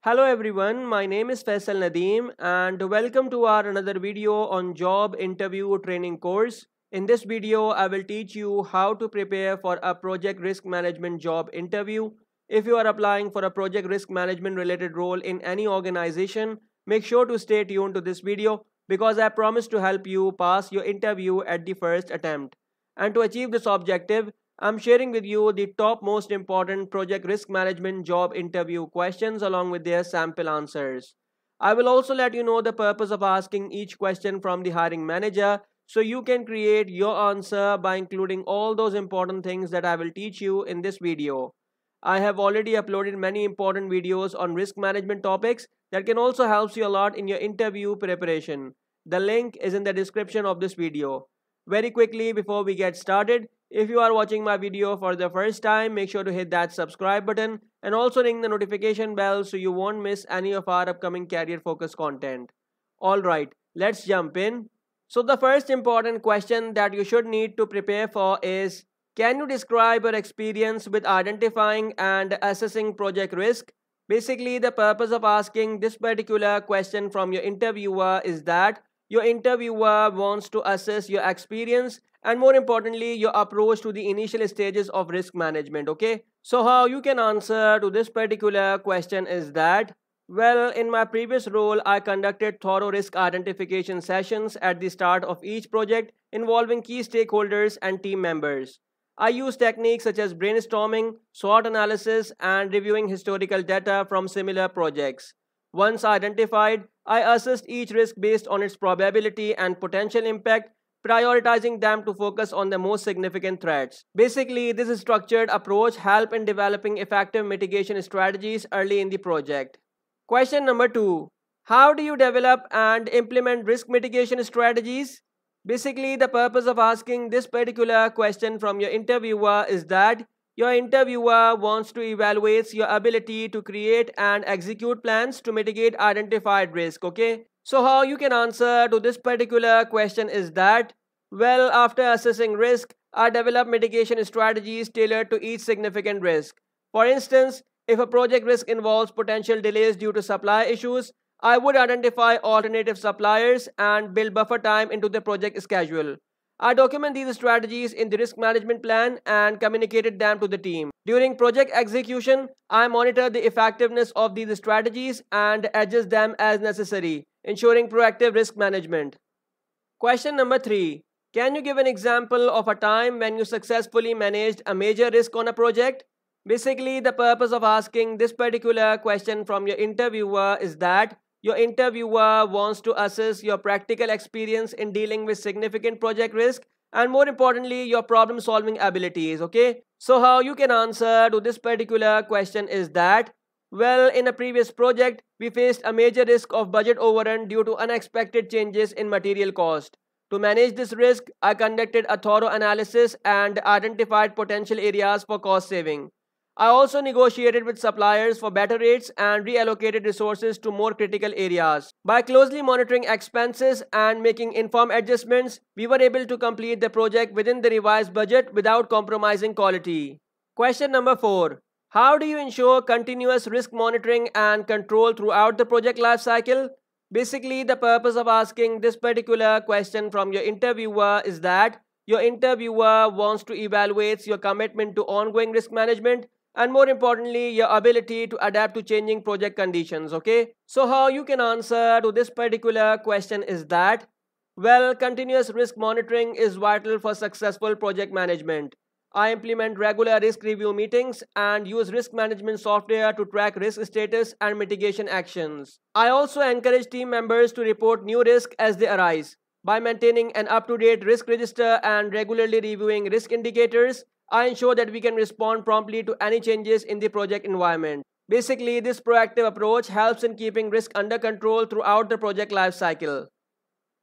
Hello everyone, my name is Faisal Nadeem and welcome to our another video on job interview training course. In this video, I will teach you how to prepare for a project risk management job interview. If you are applying for a project risk management related role in any organization, make sure to stay tuned to this video because I promise to help you pass your interview at the first attempt. And to achieve this objective, I'm sharing with you the top most important project risk management job interview questions along with their sample answers. I will also let you know the purpose of asking each question from the hiring manager so you can create your answer by including all those important things that I will teach you in this video. I have already uploaded many important videos on risk management topics that can also help you a lot in your interview preparation. The link is in the description of this video. Very quickly before we get started, if you are watching my video for the first time, make sure to hit that subscribe button and also ring the notification bell so you won't miss any of our upcoming career focused content. Alright, let's jump in. So the first important question that you should need to prepare for is, can you describe your experience with identifying and assessing project risk? Basically, the purpose of asking this particular question from your interviewer is that your interviewer wants to assess your experience and more importantly your approach to the initial stages of risk management. Okay, so how you can answer to this particular question is that, well, in my previous role I conducted thorough risk identification sessions at the start of each project involving key stakeholders and team members. I use techniques such as brainstorming, SWOT analysis, and reviewing historical data from similar projects. Once identified, I assessed each risk based on its probability and potential impact, prioritizing them to focus on the most significant threats. Basically, this structured approach helps in developing effective mitigation strategies early in the project. Question number 2. How do you develop and implement risk mitigation strategies? Basically, the purpose of asking this particular question from your interviewer is that your interviewer wants to evaluate your ability to create and execute plans to mitigate identified risk. Okay, so how you can answer to this particular question is that, well, after assessing risk, I develop mitigation strategies tailored to each significant risk. For instance, if a project risk involves potential delays due to supply issues, I would identify alternative suppliers and build buffer time into the project schedule. I document these strategies in the risk management plan and communicated them to the team. During project execution, I monitor the effectiveness of these strategies and adjust them as necessary, ensuring proactive risk management. Question number 3. Can you give an example of a time when you successfully managed a major risk on a project? Basically, the purpose of asking this particular question from your interviewer is that your interviewer wants to assess your practical experience in dealing with significant project risk and more importantly your problem solving abilities. Okay, so how you can answer to this particular question is that, well, in a previous project we faced a major risk of budget overrun due to unexpected changes in material cost. To manage this risk, I conducted a thorough analysis and identified potential areas for cost saving. I also negotiated with suppliers for better rates and reallocated resources to more critical areas. By closely monitoring expenses and making informed adjustments, we were able to complete the project within the revised budget without compromising quality. Question number 4. How do you ensure continuous risk monitoring and control throughout the project lifecycle? Basically, the purpose of asking this particular question from your interviewer is that your interviewer wants to evaluate your commitment to ongoing risk management and more importantly your ability to adapt to changing project conditions. Okay, so how you can answer to this particular question is that, well, continuous risk monitoring is vital for successful project management. I implement regular risk review meetings and use risk management software to track risk status and mitigation actions. I also encourage team members to report new risks as they arise. By maintaining an up-to-date risk register and regularly reviewing risk indicators, I ensure that we can respond promptly to any changes in the project environment. Basically, this proactive approach helps in keeping risk under control throughout the project life cycle.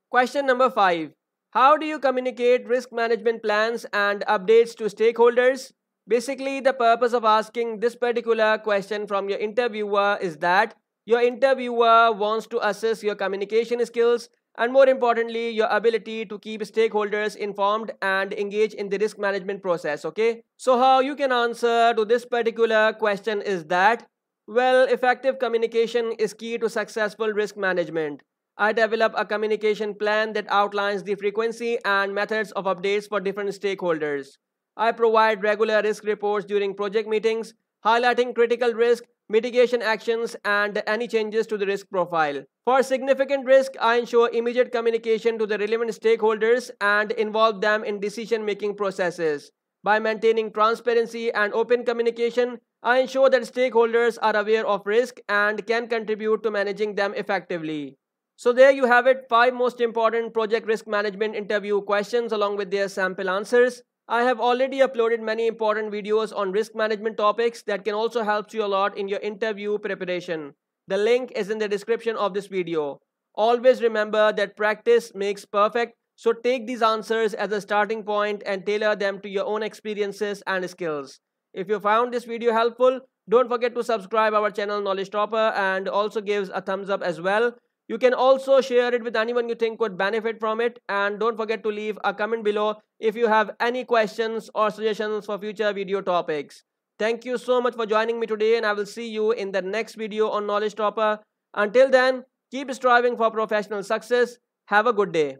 Question number 5. How do you communicate risk management plans and updates to stakeholders? Basically, the purpose of asking this particular question from your interviewer is that your interviewer wants to assess your communication skills and more importantly your ability to keep stakeholders informed and engage in the risk management process. Okay, so how you can answer to this particular question is that, Well, effective communication is key to successful risk management. I develop a communication plan that outlines the frequency and methods of updates for different stakeholders. I provide regular risk reports during project meetings, highlighting critical risk, mitigation actions, and any changes to the risk profile. For significant risk, I ensure immediate communication to the relevant stakeholders and involve them in decision making processes. By maintaining transparency and open communication, I ensure that stakeholders are aware of risk and can contribute to managing them effectively. So there you have it, 5 most important project risk management interview questions along with their sample answers. I have already uploaded many important videos on risk management topics that can also help you a lot in your interview preparation. The link is in the description of this video. Always remember that practice makes perfect, so take these answers as a starting point and tailor them to your own experiences and skills. If you found this video helpful, don't forget to subscribe our channel Knowledge Topper and also give a thumbs up as well. You can also share it with anyone you think could benefit from it, and don't forget to leave a comment below if you have any questions or suggestions for future video topics. Thank you so much for joining me today, and I will see you in the next video on Knowledge Topper. Until then, keep striving for professional success. Have a good day.